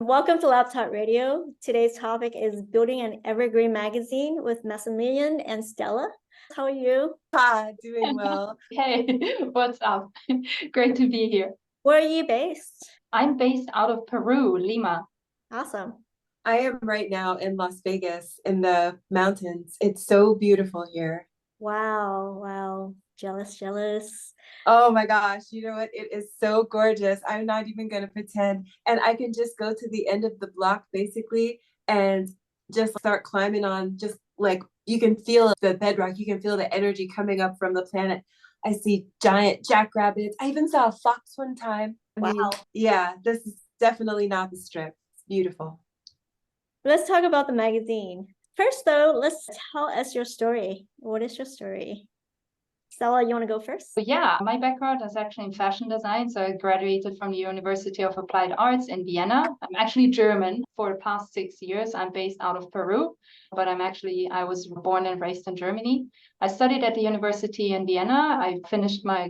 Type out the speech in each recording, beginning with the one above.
Welcome to Laptop Radio. Today's topic is building an Evergreen magazine with Maxximillian and Stella. How are you? Hi, doing well. Hey, what's up? Great to be here. Where are you based? I'm based out of Peru, Lima. Awesome. I am right now in Las Vegas in the mountains. It's so beautiful here. Wow. Jealous. Oh my gosh, you know what? It is so gorgeous. I'm not even going to pretend. And I can just go to the end of the block basically and just start climbing on, just like you can feel the bedrock, you can feel the energy coming up from the planet. I see giant jackrabbits. I even saw a fox one time. Wow. Yeah, this is definitely not the strip. It's beautiful. Let's talk about the magazine. First, though, let's tell us your story. What is your story? Stella, you want to go first? Yeah, my background is actually in fashion design. So I graduated from the University of Applied Arts in Vienna. I'm actually German. For the past 6 years, I'm based out of Peru, but I was born and raised in Germany. I studied at the university in Vienna. I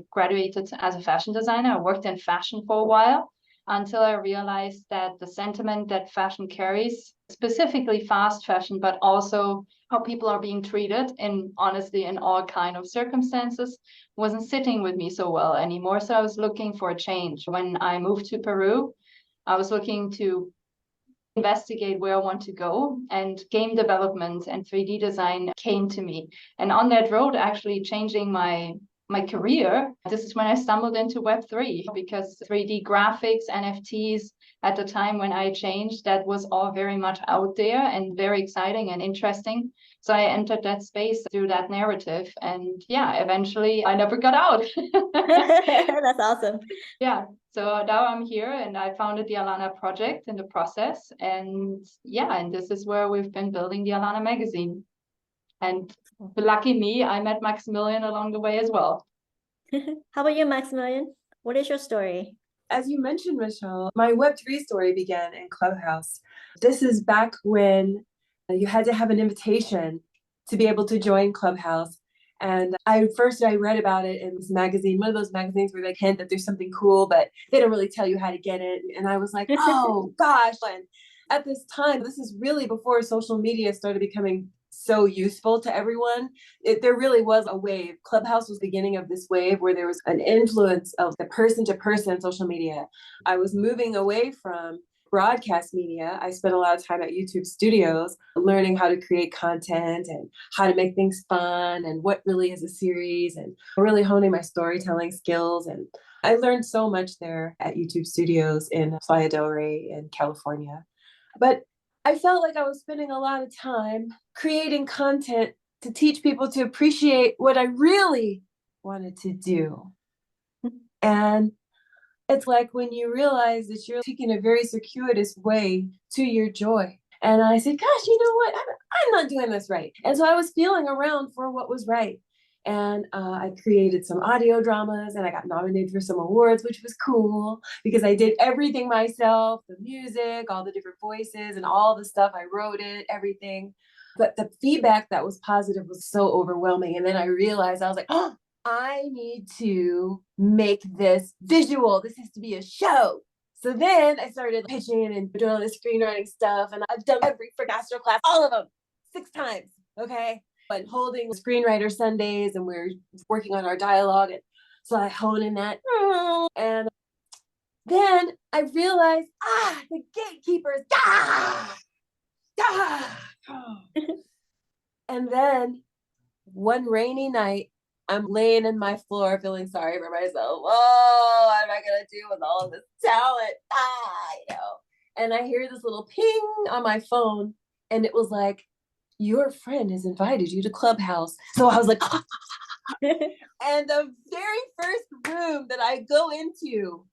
graduated as a fashion designer. I worked in fashion for a while until I realized that the sentiment that fashion carries, specifically fast fashion, but also how people are being treated in honestly in all kind of circumstances, wasn't sitting with me so well anymore. So I was looking for a change. When I moved to Peru, I was looking to investigate where I want to go, and game development and 3D design came to me. And on that road, actually changing my career, this is when I stumbled into Web3, because 3D graphics, NFTs, at the time when I changed, that was all very much out there and very exciting and interesting. So I entered that space through that narrative. And yeah, eventually I never got out. That's awesome. Yeah. So now I'm here and I founded the ALANA project in the process. And yeah, and this is where we've been building the ALANA magazine. And lucky me, I met Maxximillian along the way as well. How about you, Maxximillian? What is your story? As you mentioned, Michelle, my Web3 story began in Clubhouse. This is back when you had to have an invitation to be able to join Clubhouse. And I read about it in this magazine, one of those magazines where they hint that there's something cool, but they don't really tell you how to get it. And I was like, oh gosh. And at this time, this is really before social media started becoming so useful to everyone. There really was a wave. Clubhouse was the beginning of this wave where there was an influence of the person-to-person social media. I was moving away from broadcast media. I spent a lot of time at YouTube studios learning how to create content and how to make things fun and what really is a series, and really honing my storytelling skills. And I learned so much there at YouTube studios in Playa del Rey in California. But I felt like I was spending a lot of time creating content to teach people to appreciate what I really wanted to do. And it's like when you realize that you're taking a very circuitous way to your joy. And I said, gosh, you know what? I'm not doing this right. And so I was feeling around for what was right. And I created some audio dramas and I got nominated for some awards, which was cool because I did everything myself, the music, all the different voices and all the stuff. I wrote it, everything. But the feedback that was positive was so overwhelming. And then I realized, I was like, oh, I need to make this visual. This has to be a show. So then I started pitching and doing all this screenwriting stuff. And I've done every master class, all of them, 6 times. Okay. And holding screenwriter Sundays, and we're working on our dialogue. And so I hone in that. And then I realized, the gatekeepers. And then one rainy night, I'm laying in my floor feeling sorry for myself. Oh, what am I going to do with all of this talent? And I hear this little ping on my phone, and it was like, your friend has invited you to Clubhouse. So I was like, and the very first room that I go into,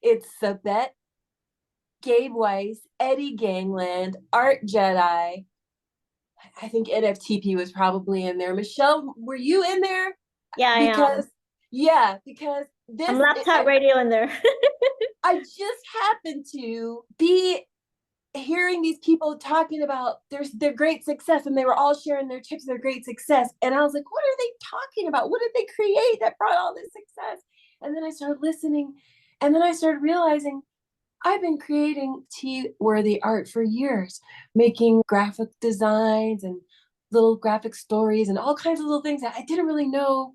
it's Sabette, Gabe Weiss, Eddie Gangland, Art Jedi. I think NFTP was probably in there. Michelle, were you in there? Yeah, I am. Because this I'm Laptop Radio in there. I just happened to be hearing these people talking about their great success, and they were all sharing their tips of their great success. And I was like, what are they talking about? What did they create that brought all this success? And then I started listening, and then I started realizing I've been creating tea-worthy art for years, making graphic designs and little graphic stories and all kinds of little things that I didn't really know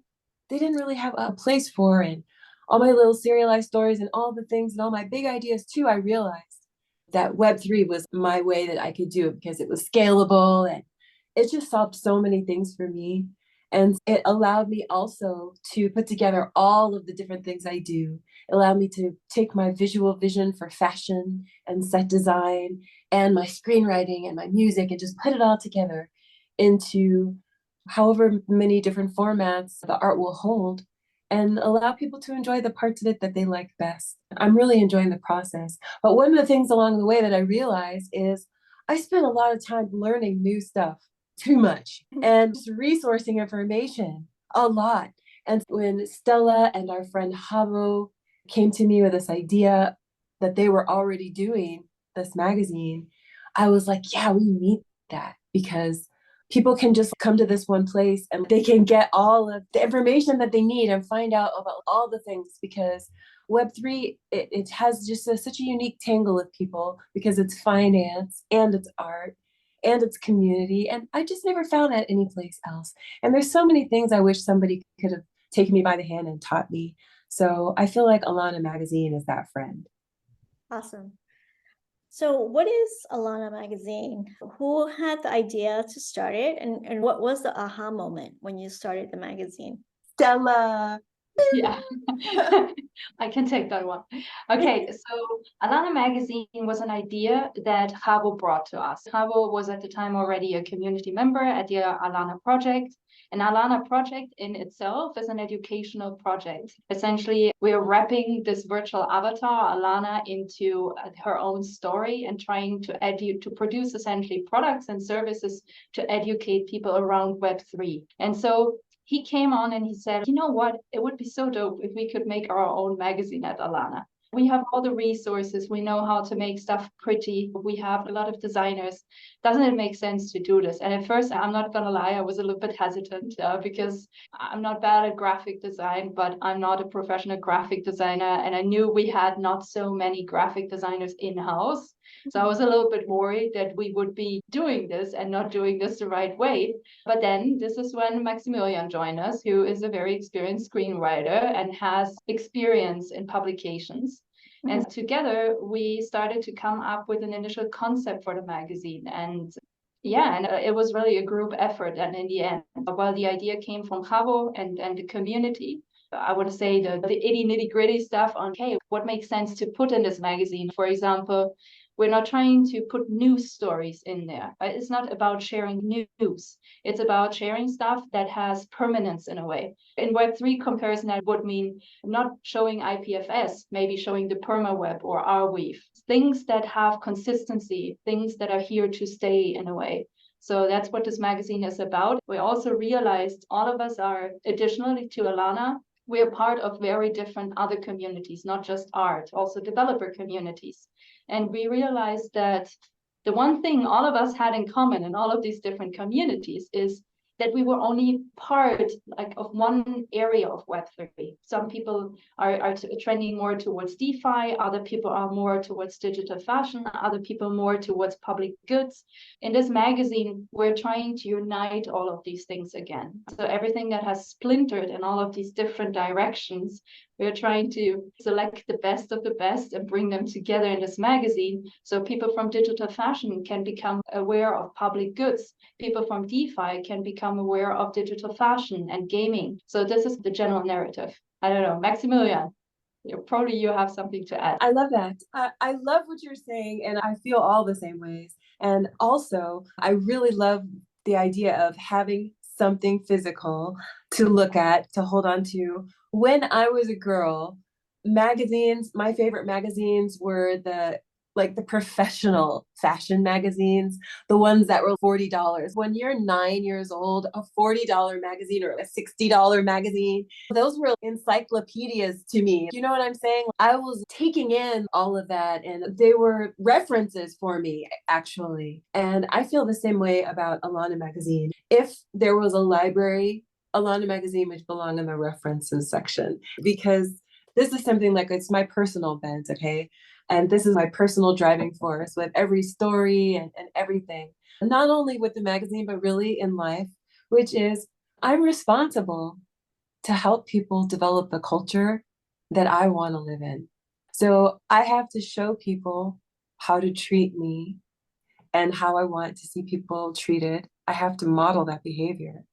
they didn't really have a place for. And all my little serialized stories and all the things and all my big ideas too, I realized that Web3 was my way that I could do it because it was scalable and it just solved so many things for me. And it allowed me also to put together all of the different things I do. It allowed me to take my visual vision for fashion and set design and my screenwriting and my music and just put it all together into however many different formats the art will hold and allow people to enjoy the parts of it that they like best. I'm really enjoying the process. But one of the things along the way that I realized is I spent a lot of time learning new stuff, too much, and just resourcing information a lot. And when Stella and our friend Havo came to me with this idea that they were already doing this magazine, I was like, yeah, we need that because people can just come to this one place and they can get all of the information that they need and find out about all the things because Web3, it has just such a unique tangle of people because it's finance and it's art and it's community. And I just never found that anyplace else. And there's so many things I wish somebody could have taken me by the hand and taught me. So I feel like ALANA magazine is that friend. Awesome. So what is ALANA magazine? Who had the idea to start it? And what was the aha moment when you started the magazine? Stella. Yeah, I can take that one. Okay, so ALANA magazine was an idea that Chavo brought to us. Chavo was at the time already a community member at the ALANA project. An ALANA project in itself is an educational project. Essentially, we are wrapping this virtual avatar, ALANA, into her own story and trying to produce essentially products and services to educate people around Web3. And so he came on and he said, you know what, it would be so dope if we could make our own magazine at ALANA. We have all the resources. We know how to make stuff pretty. We have a lot of designers. Doesn't it make sense to do this? And at first, I'm not going to lie, I was a little bit hesitant because I'm not bad at graphic design, but I'm not a professional graphic designer. And I knew we had not so many graphic designers in-house. So I was a little bit worried that we would be doing this and not doing this the right way. But then this is when Maxximillian joined us, who is a very experienced screenwriter and has experience in publications. And together we started to come up with an initial concept for the magazine. And yeah, and it was really a group effort. And in the end, while the idea came from Chavo and the community, I would say the nitty gritty stuff on, okay, what makes sense to put in this magazine? For example, we're not trying to put news stories in there. It's not about sharing news. It's about sharing stuff that has permanence in a way. In Web3 comparison, that would mean not showing IPFS, maybe showing the permaweb or Arweave. Things that have consistency, things that are here to stay in a way. So that's what this magazine is about. We also realized all of us are, additionally to ALANA, we are part of very different other communities, not just art, also developer communities. And we realized that the one thing all of us had in common in all of these different communities is that we were only part of one area of Web3. Some people are trending more towards DeFi, other people are more towards digital fashion, other people more towards public goods. In this magazine, we're trying to unite all of these things again. So everything that has splintered in all of these different directions, we're trying to select the best of the best and bring them together in this magazine so people from digital fashion can become aware of public goods. People from DeFi can become aware of digital fashion and gaming. So this is the general narrative. I don't know, Maxximillian, probably you have something to add. I love that. I love what you're saying, and I feel all the same ways. And also, I really love the idea of having something physical to look at, to hold on to. When I was a girl, magazines, my favorite magazines were the professional fashion magazines, the ones that were $40. When you're 9 years old, a $40 magazine or a $60 magazine, those were encyclopedias to me. You know what I'm saying? I was taking in all of that and they were references for me, actually. And I feel the same way about ALANA magazine. If there was a library, ALANA magazine would belong in the references section because this is something like it's my personal bent, okay? And this is my personal driving force with every story and everything, not only with the magazine, but really in life, which is I'm responsible to help people develop the culture that I want to live in. So I have to show people how to treat me and how I want to see people treated. I have to model that behavior.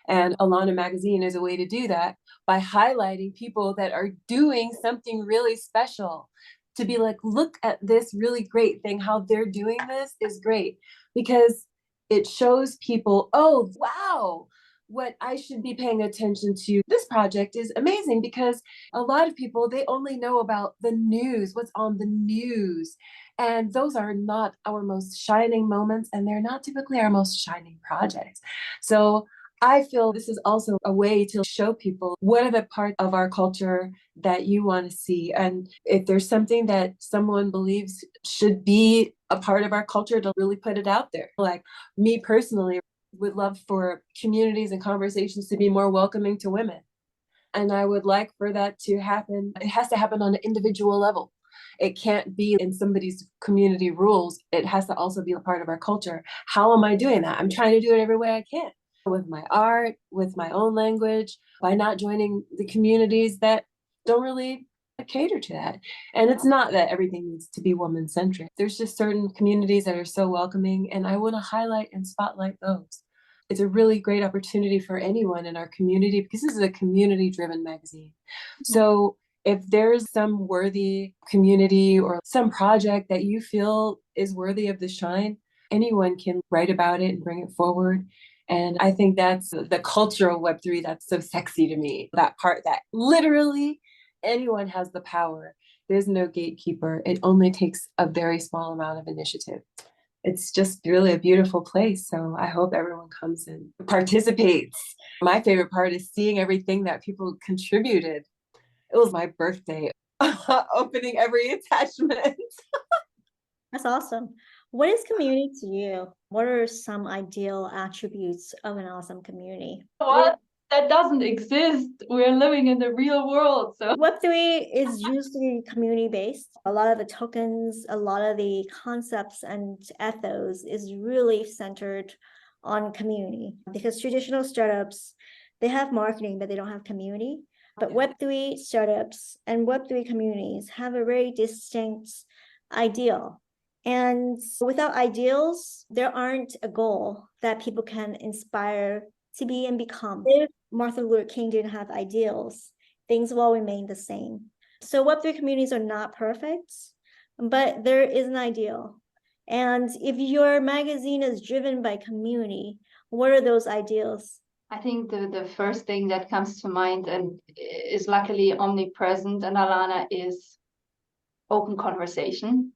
And ALANA magazine is a way to do that by highlighting people that are doing something really special. To be like, look at this really great thing, how they're doing this is great because it shows people, oh, wow, what I should be paying attention to. This project is amazing because a lot of people, they only know about the news, what's on the news. And those are not our most shining moments, and they're not typically our most shining projects. So I feel this is also a way to show people what are the parts of our culture that you want to see. And if there's something that someone believes should be a part of our culture, to really put it out there. Like me personally, would love for communities and conversations to be more welcoming to women. And I would like for that to happen. It has to happen on an individual level. It can't be in somebody's community rules. It has to also be a part of our culture. How am I doing that? I'm trying to do it every way I can with my art, with my own language, by not joining the communities that don't really cater to that. And it's not that everything needs to be woman-centric. There's just certain communities that are so welcoming, and I want to highlight and spotlight those. It's a really great opportunity for anyone in our community because this is a community-driven magazine. So if there's some worthy community or some project that you feel is worthy of the shine, anyone can write about it and bring it forward. And I think that's the cultural Web3 that's so sexy to me. That part that literally anyone has the power. There's no gatekeeper. It only takes a very small amount of initiative. It's just really a beautiful place. So I hope everyone comes and participates. My favorite part is seeing everything that people contributed. It was my birthday, opening every attachment. That's awesome. What is community to you? What are some ideal attributes of an awesome community? What? That doesn't exist. We're living in the real world. So Web3 is usually community-based. A lot of the tokens, a lot of the concepts and ethos is really centered on community because traditional startups, they have marketing, but they don't have community. But Web3 startups and Web3 communities have a very distinct ideal. And without ideals, there aren't a goal that people can inspire to be and become. If Martin Luther King didn't have ideals, things will remain the same. So Web3 communities are not perfect, but there is an ideal. And if your magazine is driven by community, what are those ideals? I think the first thing that comes to mind and is luckily omnipresent in ALANA is open conversation.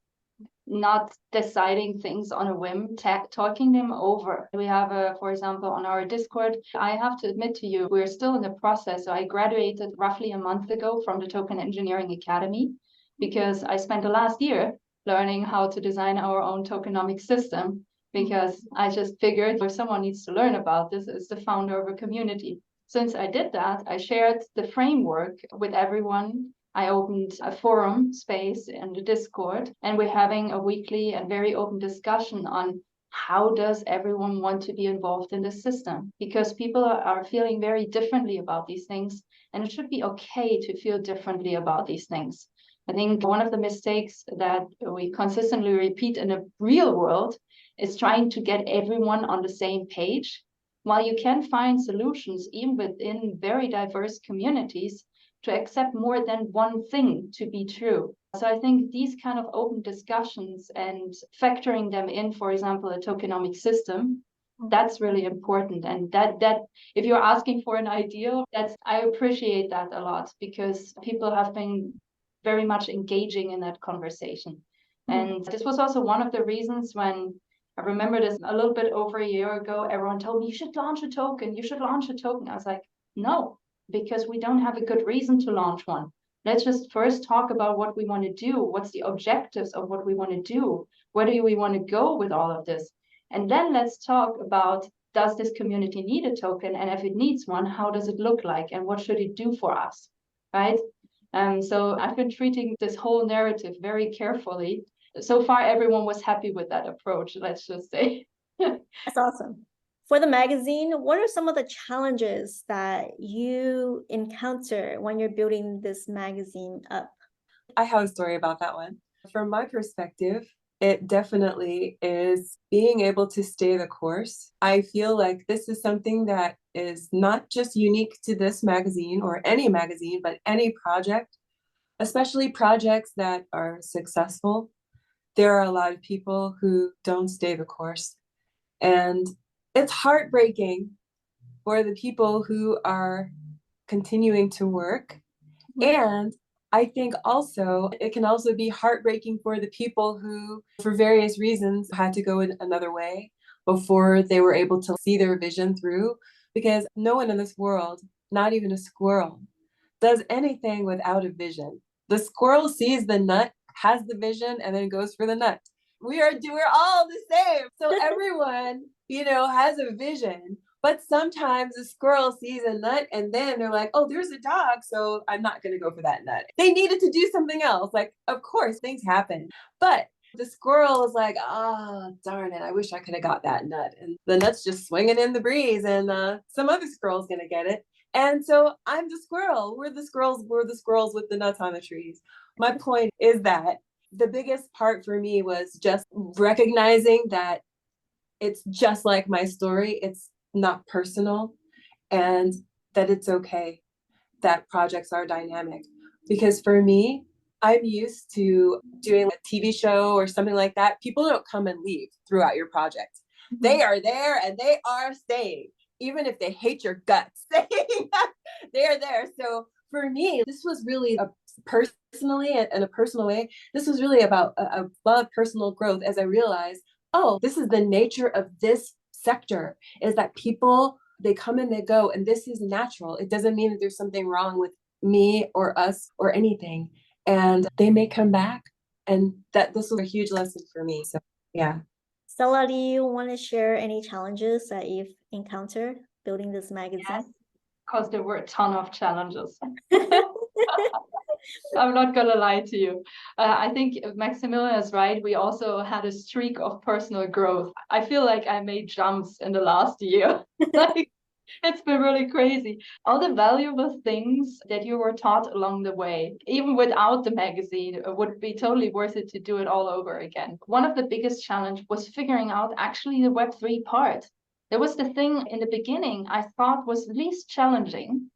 Not deciding things on a whim, talking them over. We have, for example, on our Discord, I have to admit to you, we're still in the process. So I graduated roughly a month ago from the Token Engineering Academy because I spent the last year learning how to design our own tokenomic system because I just figured if someone needs to learn about this, it's the founder of a community. Since I did that, I shared the framework with everyone. I opened a forum space in the Discord, and we're having a weekly and very open discussion on how does everyone want to be involved in the system? Because people are feeling very differently about these things, and it should be okay to feel differently about these things. I think one of the mistakes that we consistently repeat in the real world is trying to get everyone on the same page. While you can find solutions even within very diverse communities, to accept more than one thing to be true. So I think these kind of open discussions and factoring them in, for example, a tokenomic system, that's really important. And that if you're asking for an ideal, I appreciate that a lot because people have been very much engaging in that conversation. And this was also one of the reasons when I remember this a little bit over a year ago, everyone told me, you should launch a token, you should launch a token. I was like, no, because we don't have a good reason to launch one. Let's just first talk about what we want to do. What's the objectives of what we want to do? Where do we want to go with all of this? And then let's talk about, does this community need a token? And if it needs one, how does it look like? And what should it do for us, right? So I've been treating this whole narrative very carefully. So far, everyone was happy with that approach, let's just say. That's awesome. For the magazine, what are some of the challenges that you encounter when you're building this magazine up? I have a story about that one. From my perspective, it definitely is being able to stay the course. I feel like this is something that is not just unique to this magazine or any magazine, but any project, especially projects that are successful. There are a lot of people who don't stay the course. And it's heartbreaking for the people who are continuing to work. And I think also it can also be heartbreaking for the people who, for various reasons, had to go in another way before they were able to see their vision through. Because no one in this world, not even a squirrel, does anything without a vision. The squirrel sees the nut, has the vision, and then goes for the nut. We're all the same. So everyone, has a vision. But sometimes a squirrel sees a nut and then they're like, oh, there's a dog, so I'm not going to go for that nut. They needed to do something else. Like, of course, things happen. But the squirrel is like, oh, darn it, I wish I could have got that nut. And the nut's just swinging in the breeze and some other squirrel's going to get it. And so I'm the squirrel. We're the squirrels with the nuts on the trees. My point is that the biggest part for me was just recognizing that it's just like my story. It's not personal, and that it's okay that projects are dynamic. Because for me, I'm used to doing a TV show or something like that. People don't come and leave throughout your project. They are there and they are staying, even if they hate your guts. They are there. So for me, this was really personally, in a personal way, this was really about a lot of personal growth as I realized, oh, this is the nature of this sector, is that people, they come and they go, and this is natural. It doesn't mean that there's something wrong with me or us or anything. And they may come back, and that this was a huge lesson for me. So yeah. Stella, do you want to share any challenges that you've encountered building this magazine? Yes, because there were a ton of challenges. I'm not gonna lie to you. I think Maxximillian is right. We also had a streak of personal growth. I feel like I made jumps in the last year. Like, it's been really crazy. All the valuable things that you were taught along the way, even without the magazine, it would be totally worth it to do it all over again. One of the biggest challenge was figuring out actually the Web3 part. There was the thing in the beginning I thought was least challenging,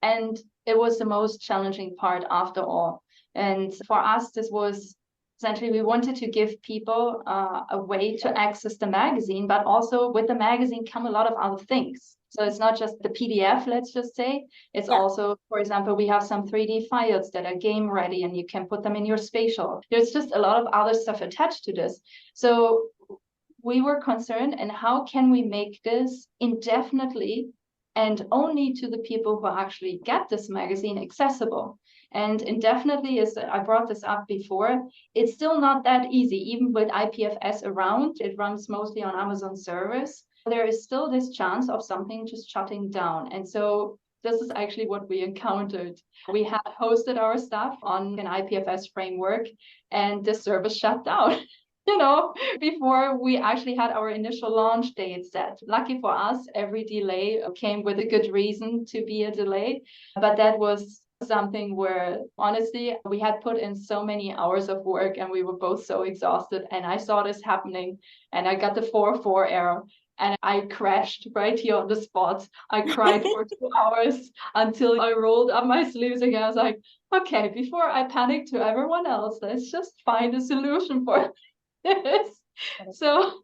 and it was the most challenging part after all. And for us, this was essentially, we wanted to give people a way to access the magazine, but also with the magazine come a lot of other things. So it's not just the PDF, let's just say. It's also, for example, we have some 3D files that are game ready and you can put them in your spatial. There's just a lot of other stuff attached to this. So we were concerned, and how can we make this indefinitely and only to the people who actually get this magazine accessible? And indefinitely, is, I brought this up before, it's still not that easy. Even with IPFS around, it runs mostly on Amazon servers. There is still this chance of something just shutting down. And so this is actually what we encountered. We had hosted our stuff on an IPFS framework, and the service shut down. Before we actually had our initial launch date set. Lucky for us, every delay came with a good reason to be a delay. But that was something where, honestly, we had put in so many hours of work and we were both so exhausted. And I saw this happening and I got the 404 error. And I crashed right here on the spot. I cried for 2 hours until I rolled up my sleeves again. I was like, okay, before I panic to everyone else, let's just find a solution for it. So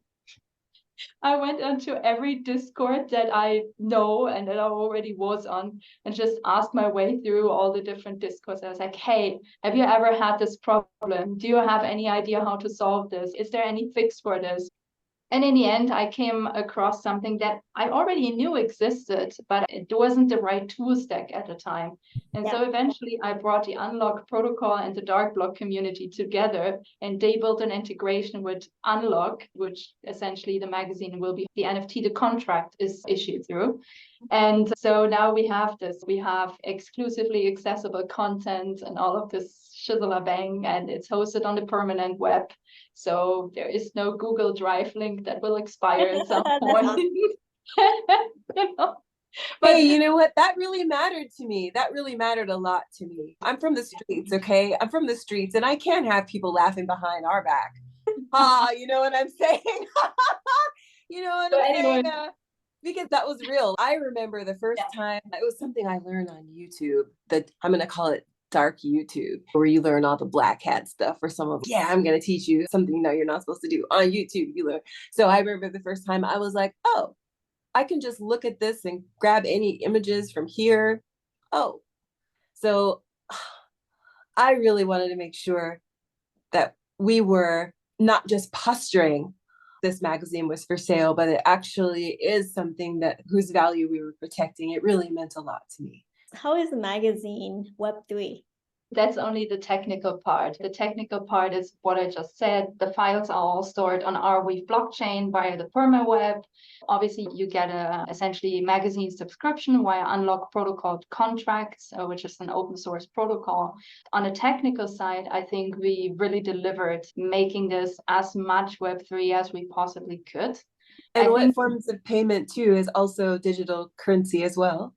I went into every Discord that I know and that I already was on and just asked my way through all the different Discords. I was like, hey, have you ever had this problem? Do you have any idea how to solve this? Is there any fix for this? And in the end, I came across something that I already knew existed, but it wasn't the right tool stack at the time. And so eventually I brought the Unlock protocol and the Dark Block community together, and they built an integration with Unlock, which essentially the magazine will be the NFT the contract is issued through. And so now we have this, we have exclusively accessible content and all of this shizzle bang, and it's hosted on the permanent web. So there is no Google Drive link that will expire at some point. You know? But hey, you know what? That really mattered to me. That really mattered a lot to me. I'm from the streets, okay? I'm from the streets, and I can't have people laughing behind our back. You know what I'm saying? You know what I'm saying? Because that was real. I remember the first time, it was something I learned on YouTube, that I'm going to call it dark YouTube, where you learn all the black hat stuff, or some of, I'm going to teach you something you're not supposed to do on YouTube. You learn. So I remember the first time I was like, oh, I can just look at this and grab any images from here. Oh, so I really wanted to make sure that we were not just posturing this magazine was for sale, but it actually is something that whose value we were protecting. It really meant a lot to me. How is the magazine Web3? That's only the technical part. The technical part is what I just said. The files are all stored on Arweave blockchain via the permaweb. Obviously, you get a essentially magazine subscription via Unlock protocol contracts, which is an open source protocol. On the technical side, I think we really delivered, making this as much Web3 as we possibly could. And what forms of payment too is also digital currency as well.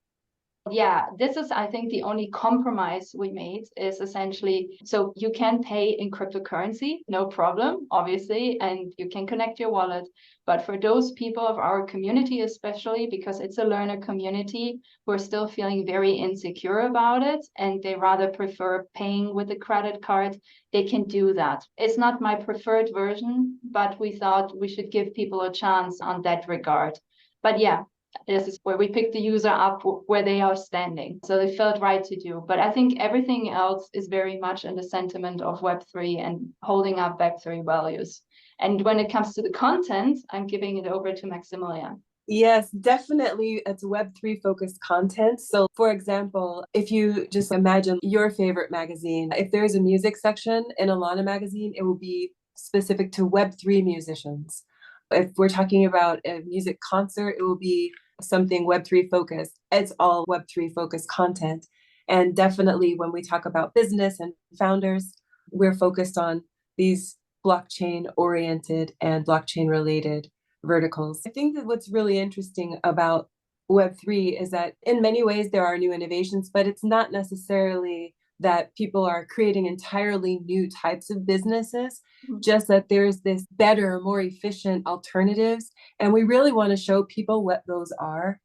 Yeah, this is, I think, the only compromise we made is essentially, so you can pay in cryptocurrency, no problem, obviously, and you can connect your wallet. But for those people of our community, especially because it's a learner community, who are still feeling very insecure about it, and they rather prefer paying with a credit card, they can do that. It's not my preferred version, but we thought we should give people a chance on that regard. But yeah, this is where we pick the user up where they are standing. So it felt right to do. But I think everything else is very much in the sentiment of Web3 and holding up Web3 values. And when it comes to the content, I'm giving it over to Maxximillian. Yes, definitely. It's Web3 focused content. So for example, if you just imagine your favorite magazine, if there's a music section in ALANA magazine, it will be specific to Web3 musicians. If we're talking about a music concert, it will be something Web3 focused. It's all Web3 focused content. And definitely when we talk about business and founders, we're focused on these blockchain oriented and blockchain related verticals. I think that what's really interesting about Web3 is that in many ways there are new innovations, but it's not necessarily that people are creating entirely new types of businesses, just that there's this better, more efficient alternatives. And we really want to show people what those are.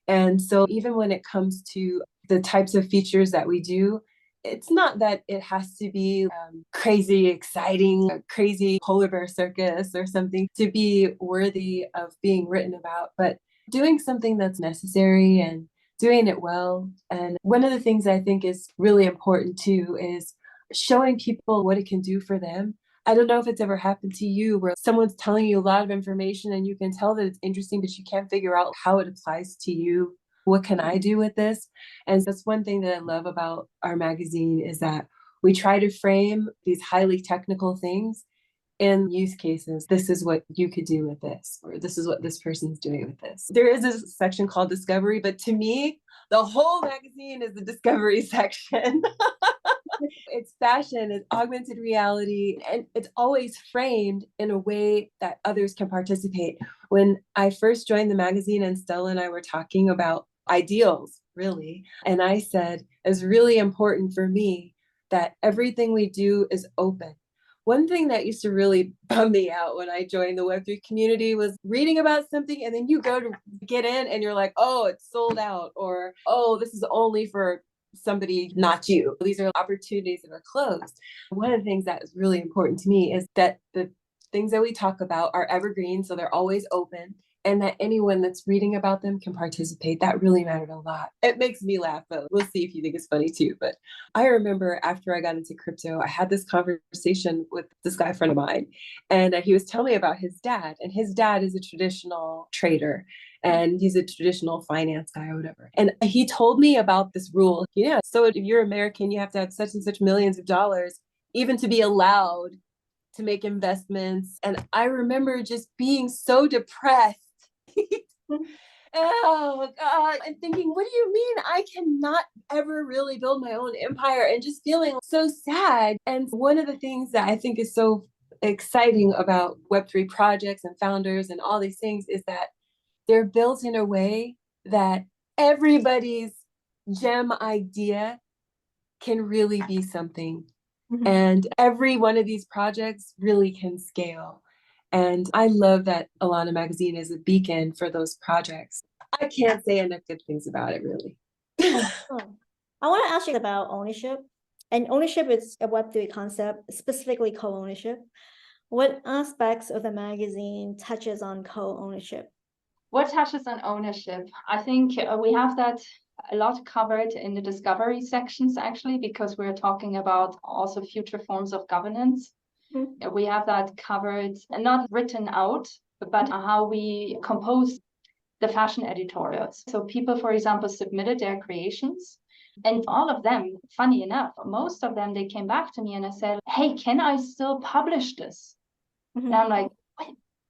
And so even when it comes to the types of features that we do, it's not that it has to be crazy, exciting, crazy polar bear circus or something to be worthy of being written about, but doing something that's necessary and doing it well. And one of the things I think is really important too is showing people what it can do for them. I don't know if it's ever happened to you where someone's telling you a lot of information and you can tell that it's interesting, but you can't figure out how it applies to you. What can I do with this? And that's one thing that I love about our magazine is that we try to frame these highly technical things in use cases. This is what you could do with this, or this is what this person's doing with this. There is a section called Discovery, but to me, the whole magazine is the Discovery section. It's fashion, it's augmented reality, and it's always framed in a way that others can participate. When I first joined the magazine and Stella and I were talking about ideals, really, and I said, it's really important for me that everything we do is open. One thing that used to really bum me out when I joined the Web3 community was reading about something and then you go to get in and you're like, oh, it's sold out, or, oh, this is only for somebody, not you. These are opportunities that are closed. One of the things that is really important to me is that the things that we talk about are evergreen, so they're always open. and that anyone that's reading about them can participate. That really mattered a lot. It makes me laugh, but we'll see if you think it's funny too. But I remember after I got into crypto, I had this conversation with this guy friend of mine, and he was telling me about his dad, and his dad is a traditional trader. And he's a traditional finance guy or whatever. And he told me about this rule. Yeah. So if you're American, you have to have such and such millions of dollars even to be allowed to make investments. And I remember just being so depressed. Oh God. And thinking, what do you mean I cannot ever really build my own empire, and just feeling so sad. And one of the things that I think is so exciting about Web3 projects and founders and all these things is that they're built in a way that everybody's gem idea can really be something. And every one of these projects really can scale. And I love that ALANA magazine is a beacon for those projects. I can't say enough good things about it, really. I want to ask you about ownership. And ownership is a Web3 concept, specifically co-ownership. What aspects of the magazine touches on co-ownership? What touches on ownership? I think we have that a lot covered in the discovery sections, actually, because we're talking about also future forms of governance. We have that covered and not written out, but how we compose the fashion editorials. So people, for example, submitted their creations, and all of them, funny enough, most of them, they came back to me and I said, hey, can I still publish this? And I'm like,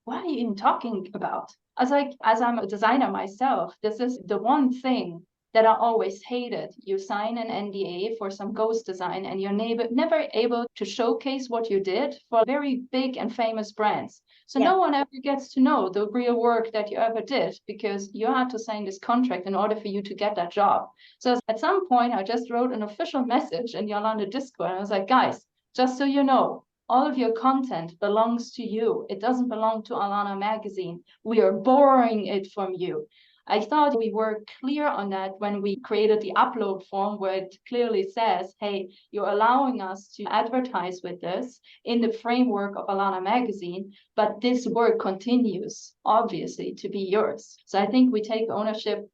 what are you even talking about? I was like, as I'm a designer myself, this is the one thing that I always hated. You sign an NDA for some ghost design and you're never able to showcase what you did for very big and famous brands. So no one ever gets to know the real work that you ever did, because you had to sign this contract in order for you to get that job. So at some point, I just wrote an official message in the ALANA Discord. And I was like, guys, just so you know, all of your content belongs to you. It doesn't belong to ALANA magazine. We are borrowing it from you. I thought we were clear on that when we created the upload form, where it clearly says, hey, you're allowing us to advertise with this in the framework of ALANA magazine, but this work continues, obviously, to be yours. So I think we take ownership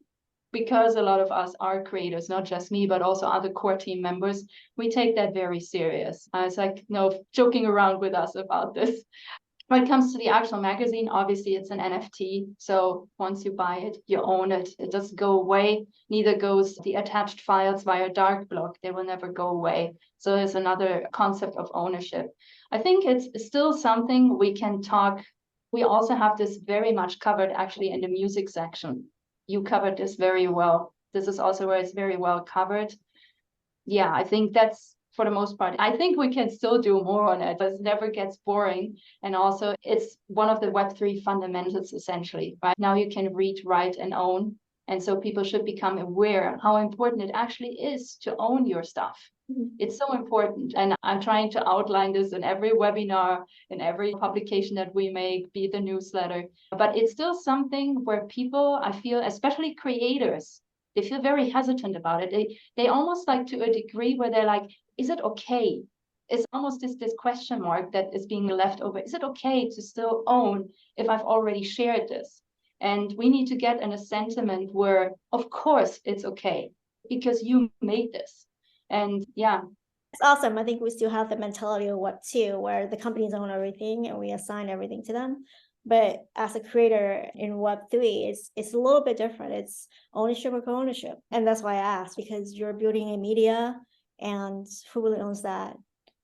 because a lot of us are creators, not just me, but also other core team members. We take that very serious. It's like no joking around with us about this. When it comes to the actual magazine, obviously it's an NFT. So once you buy it, you own it. It doesn't go away. Neither goes the attached files via dark block. They will never go away. So there's another concept of ownership. I think it's still something we can talk. We also have this very much covered actually in the music section. You covered this very well. This is also where it's very well covered. Yeah, I think that's for the most part. I think we can still do more on it, but it never gets boring. And also it's one of the Web3 fundamentals, essentially, right? Now you can read, write, and own. And so people should become aware how important it actually is to own your stuff. It's so important. And I'm trying to outline this in every webinar, in every publication that we make, be it the newsletter. But it's still something where people, I feel, especially creators, they feel very hesitant about it. They almost like, to a degree where they're like, is it okay? It's almost this question mark that is being left over. Is it okay to still own if I've already shared this? And we need to get in a sentiment where, of course, it's okay because you made this. And yeah. It's awesome. I think we still have the mentality of Web2, where the companies own everything and we assign everything to them. But as a creator in Web3, it's a little bit different. It's ownership or co-ownership. And that's why I asked, because you're building a media, and who really owns that?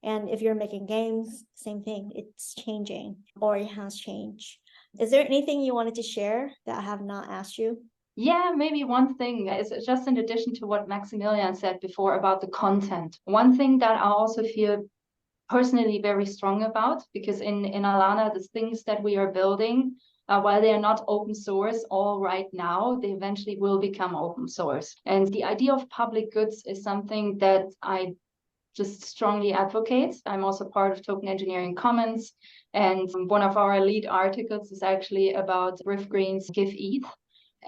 And if you're making games, same thing. It's changing, or it has changed. Is there anything you wanted to share that I have not asked you? Yeah, maybe one thing is just in addition to what Maxximillian said before about the content. One thing that I also feel personally very strong about, because in ALANA, the things that we are building, while they are not open source all right now, they eventually will become open source. And the idea of public goods is something that I just strongly advocate. I'm also part of Token Engineering Commons, and one of our lead articles is actually about Evergreen's Give ETH.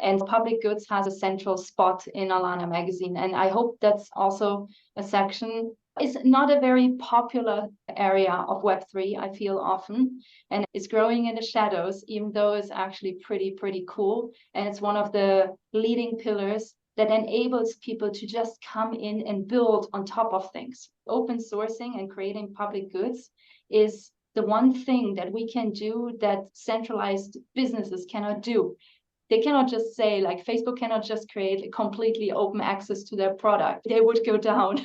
And public goods has a central spot in ALANA magazine. And I hope that's also a section It's not a very popular area of Web3, I feel often, and it's growing in the shadows, even though it's actually pretty cool. And it's one of the leading pillars that enables people to just come in and build on top of things. Open sourcing and creating public goods is the one thing that we can do that centralized businesses cannot do. They cannot just say, like, Facebook cannot just create a completely open access to their product. They would go down.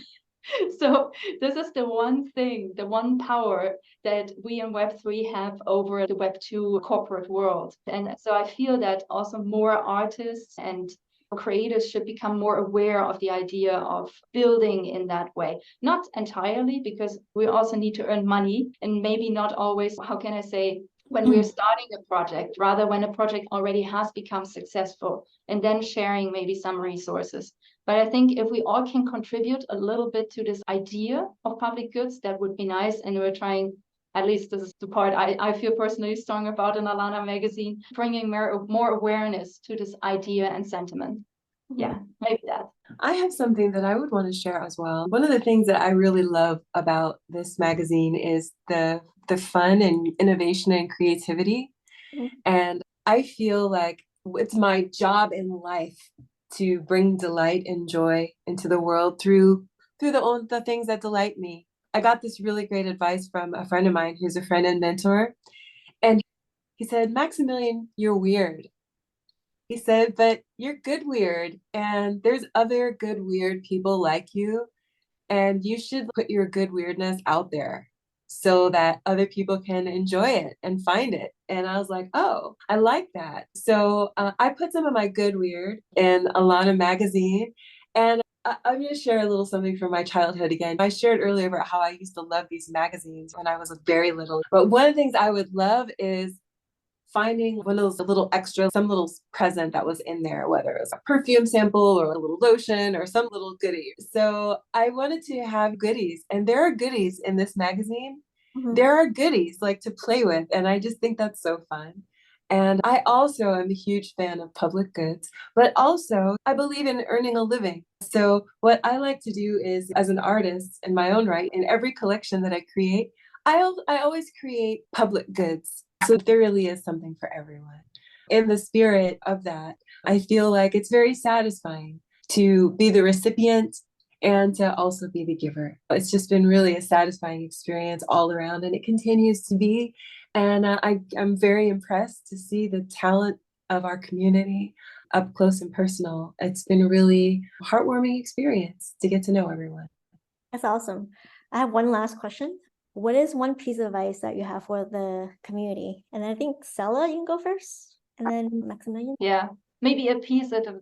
So this is the one thing, the one power that we in Web3 have over the Web2 corporate world. And so I feel that also more artists and creators should become more aware of the idea of building in that way. Not entirely, because we also need to earn money, and maybe not always, how can I say, when we're starting a project, rather when a project already has become successful, and then sharing maybe some resources. But I think if we all can contribute a little bit to this idea of public goods, that would be nice. And we're trying, at least this is the part I feel personally strong about in ALANA magazine, bringing more awareness to this idea and sentiment. Yeah, maybe that. I have something that I would want to share as well. One of the things that I really love about this magazine is the fun and innovation and creativity. And I feel like it's my job in life to bring delight and joy into the world through the things that delight me. I got this really great advice from a friend of mine who's a friend and mentor. And he said, Maxximillian, you're weird. He said, but you're good weird. And there's other good weird people like you. And you should put your good weirdness out there so that other people can enjoy it and find it. And I was like, oh, I like that. So I put some of my good weird in ALANA magazine. And I'm going to share a little something from my childhood again. I shared earlier about how I used to love these magazines when I was very little. But one of the things I would love is finding one of those little extra, some little present that was in there, whether it was a perfume sample or a little lotion or some little goodie. So I wanted to have goodies, and there are goodies in this magazine. There are goodies like to play with, and I just think that's so fun. And I also am a huge fan of public goods, but also I believe in earning a living. So what I like to do is, as an artist in my own right, in every collection that I create, I always create public goods. So there really is something for everyone. In the spirit of that, I feel like it's very satisfying to be the recipient and to also be the giver. It's just been really a satisfying experience all around, and it continues to be. And I'm very impressed to see the talent of our community up close and personal. It's been a really heartwarming experience to get to know everyone. That's awesome. I have one last question. What is one piece of advice that you have for the community? And then I think Stella, you can go first, and then Maxximillian. Yeah, maybe a piece of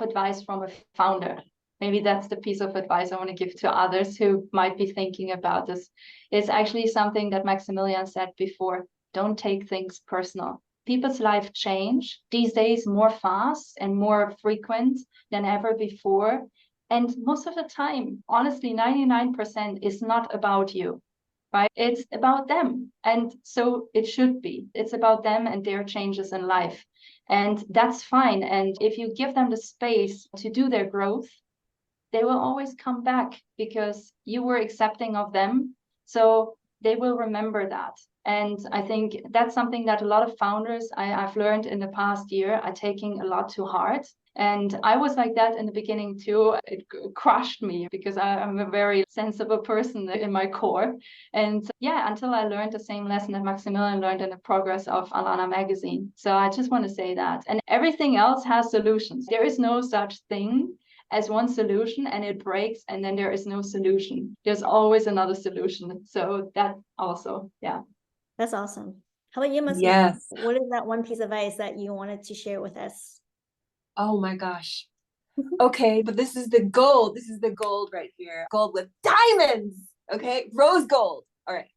advice from a founder. Maybe that's the piece of advice I want to give to others who might be thinking about this. It's actually something that Maxximillian said before. Don't take things personal. People's life change these days more fast and more frequent than ever before. And most of the time, honestly, 99% is not about you. Right? It's about them. And so it should be. It's about them and their changes in life. And that's fine. And if you give them the space to do their growth, they will always come back because you were accepting of them. So they will remember that. And I think that's something that a lot of founders I've learned in the past year are taking a lot to heart. And I was like that in the beginning too. It crushed me because I'm a very sensible person in my core. And yeah, until I learned the same lesson that Maxximillian learned in the progress of ALANA magazine. So I just want to say that. And everything else has solutions. There is no such thing as one solution and it breaks and then there is no solution. There's always another solution. So that also, yeah. That's awesome. How about you, Maxximillian? Yes. What is that one piece of advice that you wanted to share with us? Oh my gosh. Okay, but this is the gold. This is the gold right here. Gold with diamonds. Okay, rose gold. All right.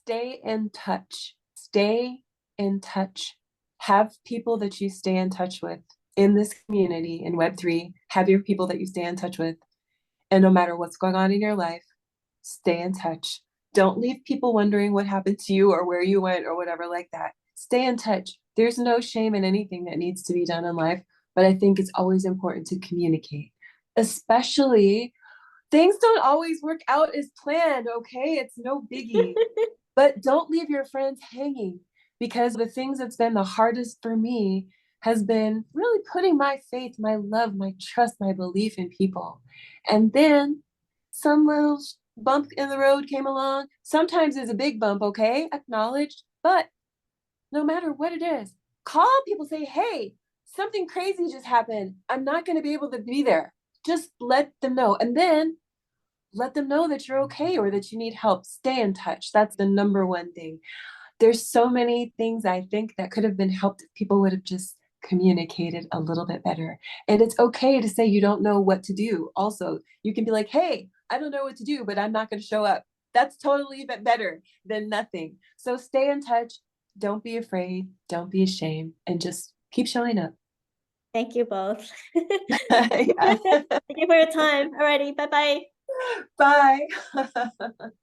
Stay in touch. Stay in touch. Have people that you stay in touch with in this community in Web3. Have your people that you stay in touch with. And no matter what's going on in your life, stay in touch. Don't leave people wondering what happened to you or where you went or whatever like that. Stay in touch. There's no shame in anything that needs to be done in life, but I think it's always important to communicate, especially Things don't always work out as planned, okay? It's no biggie. But don't leave your friends hanging, because the things that's been the hardest for me has been really putting my faith, my love, my trust, my belief in people. And then some little bump in the road came along. Sometimes it's a big bump, okay? Acknowledged. But no matter what it is, call people, say, hey, something crazy just happened. I'm not going to be able to be there. Just let them know. And then let them know that you're okay or that you need help. Stay in touch. That's the number one thing. There's so many things I think that could have been helped if people would have just communicated a little bit better. And it's okay to say you don't know what to do. Also, you can be like, hey, I don't know what to do, but I'm not going to show up. That's totally better than nothing. So stay in touch. Don't be afraid. Don't be ashamed. And just keep showing up. Thank you both. Yeah. Thank you for your time. Alrighty, bye-bye. Bye.